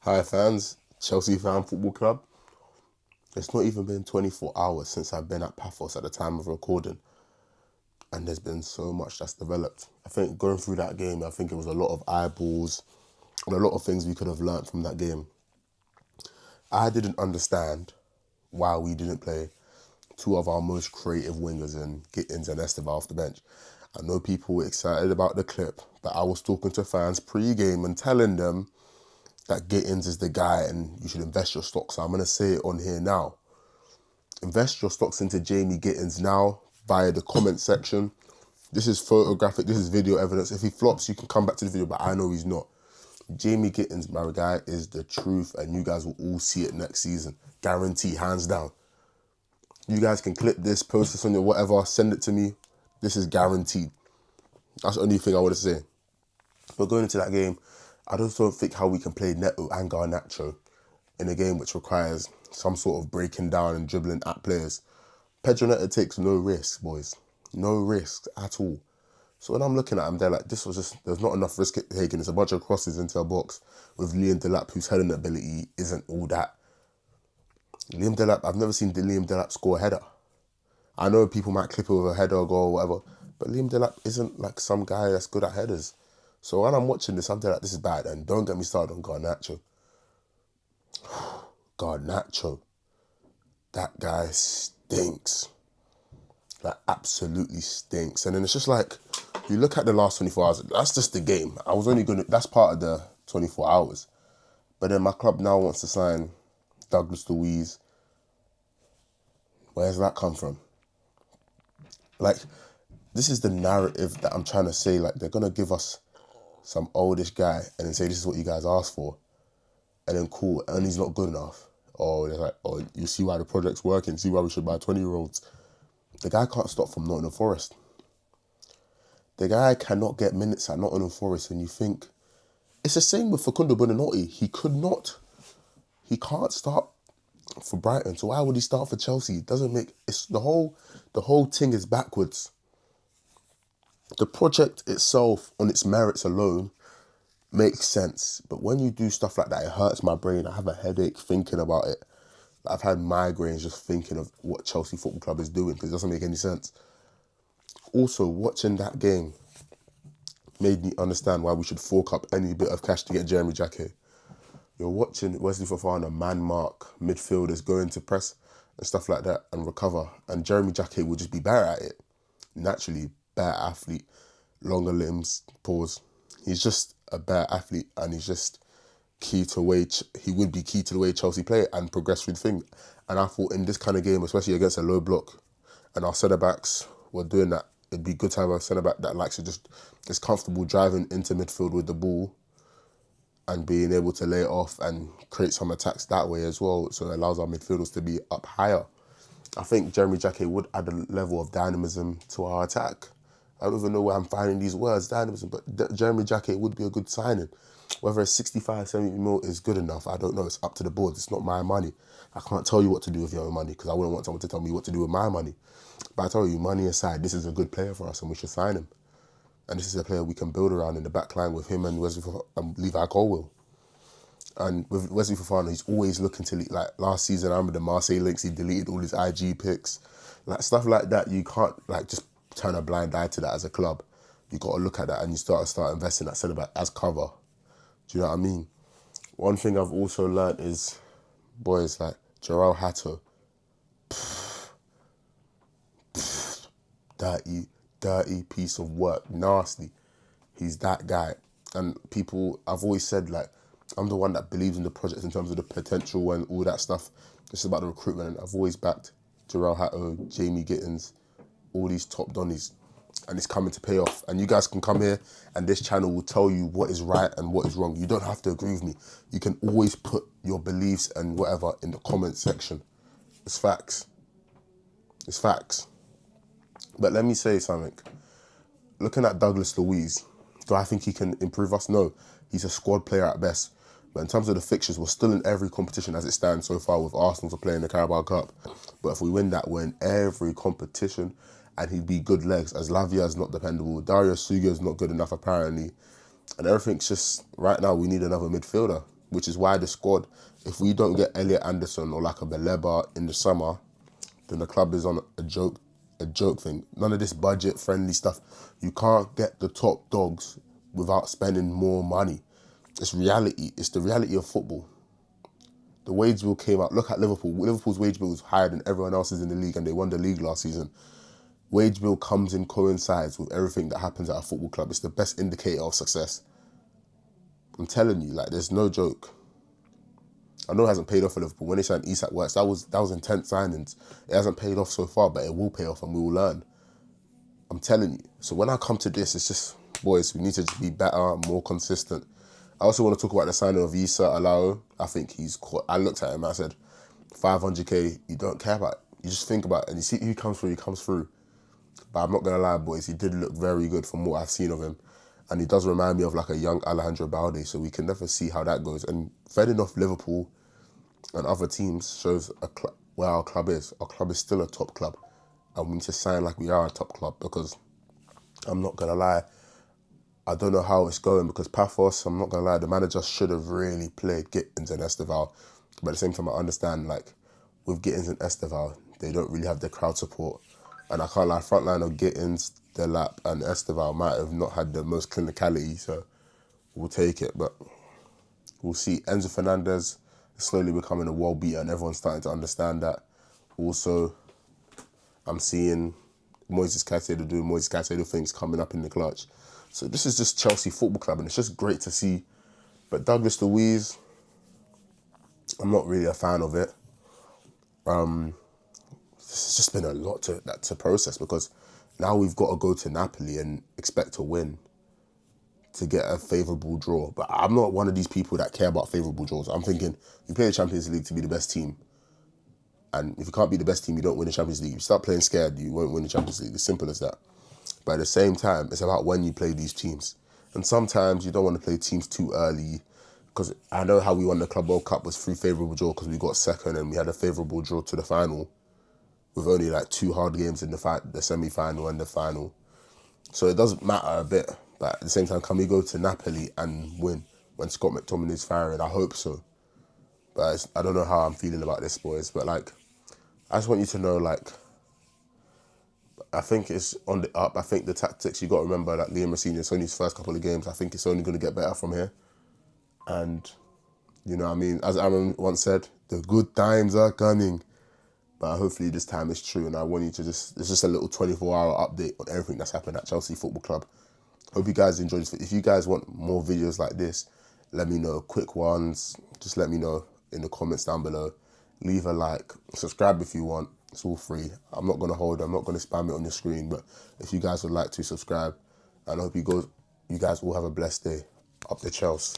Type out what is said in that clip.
Hi fans, Chelsea Fan Football Club. It's not even been 24 hours since I've been at Pafos at the time of recording, and there's been so much that's developed. I think going through that game, I think it was a lot of eyeballs and a lot of things we could have learnt from that game. I didn't understand why we didn't play two of our most creative wingers in Gittins and Estevao off the bench. I know people were excited about the clip, but I was talking to fans pre-game and telling them that Gittins is the guy and you should invest your stocks. So I'm going to say it on here now. Invest your stocks into Jamie Gittins now via the comment section. This is photographic, this is video evidence. If he flops, you can come back to the video, but I know he's not. Jamie Gittins, my guy, is the truth, and you guys will all see it next season. Guarantee, hands down. You guys can clip this, post this on your whatever, send it to me. This is guaranteed. That's the only thing I want to say. But going into that game, I just don't think how we can play Neto and Garnacho in a game which requires some sort of breaking down and dribbling at players. Pedro Neto takes no risks, boys. No risks at all. So when I'm looking at him, they're like, there's not enough risk taken. It's a bunch of crosses into a box with Liam Delap, whose heading ability isn't all that. Liam Delap, I've never seen Liam Delap score a header. I know people might clip it with a header or goal or whatever, but Liam Delap isn't like some guy that's good at headers. So when I'm watching this, I'm like, this is bad. And don't get me started on Garnacho. Garnacho. That guy stinks. Like, absolutely stinks. And then it's just like, you look at the last 24 hours, that's just the game. That's part of the 24 hours. But then my club now wants to sign Douglas Luiz. Where's that come from? Like, this is the narrative that I'm trying to say. Like, they're going to give us some oldish guy and then say, this is what you guys asked for. And then cool, and he's not good enough. Or they're like, oh, you see why the project's working, see why we should buy 20-year-olds. The guy can't stop from Nottingham Forest. The guy cannot get minutes at Nottingham Forest, and you think, it's the same with Facundo Bonanotti. He can't start for Brighton, so why would he start for Chelsea? It doesn't make, it's the whole thing is backwards. The project itself, on its merits alone, makes sense. But when you do stuff like that, it hurts my brain. I have a headache thinking about it. I've had migraines just thinking of what Chelsea Football Club is doing because it doesn't make any sense. Also, watching that game made me understand why we should fork up any bit of cash to get Jeremy Jacquet. You're watching Wesley Fofana man mark midfielders go into press and stuff like that and recover. And Jeremy Jacquet would just be better at it. Naturally, better athlete, longer limbs, pause. He's just a better athlete and he's just he would be key to the way Chelsea play and progress through the thing. And I thought in this kind of game, especially against a low block, and our centre-backs were doing that, it'd be good to have a centre-back that likes to just is comfortable driving into midfield with the ball and being able to lay it off and create some attacks that way as well. So it allows our midfielders to be up higher. I think Jeremy Jacquet would add a level of dynamism to our attack. I don't even know where I'm finding these words, dynamism, but Jeremy Jacquet would be a good signing. Whether a 65, 70 mil is good enough, I don't know. It's up to the board. It's not my money. I can't tell you what to do with your money because I wouldn't want someone to tell me what to do with my money. But I tell you, money aside, this is a good player for us and we should sign him. And this is a player we can build around in the back line with him and Levi Colwill. And with Wesley Fofana, he's always looking to, like last season, I remember the Marseille links, he deleted all his IG pics. Like stuff like that, you can't like just turn a blind eye to that as a club. You got to look at that and you start investing that centre-back as cover. Do you know what I mean? One thing I've also learned is, boys, like Joao Hato, dirty piece of work, nasty. He's that guy. And people, I've always said, like, I'm the one that believes in the project in terms of the potential and all that stuff. It's about the recruitment. And I've always backed Joao Hato, Jamie Gittins, all these top donnies. And it's coming to pay off. And you guys can come here and this channel will tell you what is right and what is wrong. You don't have to agree with me. You can always put your beliefs and whatever in the comment section. It's facts. It's facts. But let me say something. Looking at Douglas Luiz, do I think he can improve us? No. He's a squad player at best. But in terms of the fixtures, we're still in every competition as it stands so far with Arsenal to play in the Carabao Cup. But if we win that, we're in every competition and he'd be good legs as Lavia is not dependable. Dario Sugo is not good enough apparently. And everything's just, right now we need another midfielder. which is why the squad, if we don't get Elliot Anderson or like a Baleba in the summer, then the club is on a joke thing. None of this budget friendly stuff. You can't get the top dogs without spending more money. It's reality. It's the reality of football. The wage bill came out. Look at Liverpool. Liverpool's wage bill was higher than everyone else's in the league, and they won the league last season. Wage bill coincides with everything that happens at a football club. It's the best indicator of success. I'm telling you, like, there's no joke. I know it hasn't paid off for Liverpool. When they signed Isak Works, that was intense signings. It hasn't paid off so far, but it will pay off and we will learn. I'm telling you. So when I come to this, it's just, boys, we need to just be better, more consistent. I also want to talk about the signing of Issa Alao. I think I looked at him, I said, 500k, you don't care about it. You just think about it, and you see who comes through, he comes through. But I'm not going to lie, boys, he did look very good from what I've seen of him. And he does remind me of like a young Alejandro Balde, so we can never see how that goes. And fending off Liverpool and other teams shows where our club is. Our club is still a top club. And we need to sign like we are a top club, because I'm not going to lie, I don't know how it's going, because Pafos, I'm not going to lie, the manager should have really played Gittins and Estevao. But at the same time, I understand, like, with Gittins and Estevao, they don't really have the crowd support. And I can't lie, front line of Gittins, Delap and Estevao might have not had the most clinicality, so we'll take it. But we'll see. Enzo Fernandez is slowly becoming a world beater, and everyone's starting to understand that. Also, I'm seeing Moises Caicedo doing Moises Caicedo things coming up in the clutch. So this is just Chelsea Football Club, and it's just great to see. But Douglas Luiz, I'm not really a fan of it. It's just been a lot to process, because now we've got to go to Napoli and expect to win to get a favourable draw. But I'm not one of these people that care about favourable draws. I'm thinking, you play the Champions League to be the best team. And if you can't be the best team, you don't win the Champions League. If you start playing scared, you won't win the Champions League. It's simple as that. But at the same time, it's about when you play these teams. And sometimes you don't want to play teams too early, because I know how we won the Club World Cup was through favourable draw, because we got second and we had a favourable draw to the final, with only like 2 hard games in the semi-final and the final. So it doesn't matter a bit. But at the same time, can we go to Napoli and win when Scott McTominay is firing? I hope so. But I don't know how I'm feeling about this, boys. But like, I just want you to know, like, I think it's on the up. I think the tactics, you got to remember that Liam Rossini, it's only his first couple of games. I think it's only going to get better from here. And, you know what I mean? As Aaron once said, the good times are coming. But hopefully this time is true, and I want you to it's just a little 24-hour update on everything that's happened at Chelsea Football Club. Hope you guys enjoyed this. If you guys want more videos like this, let me know. Quick ones, just let me know in the comments down below. Leave a like, subscribe if you want. It's all free. I'm not going to spam it on the screen, but if you guys would like to subscribe, and I hope you guys all have a blessed day. Up the Chelsea.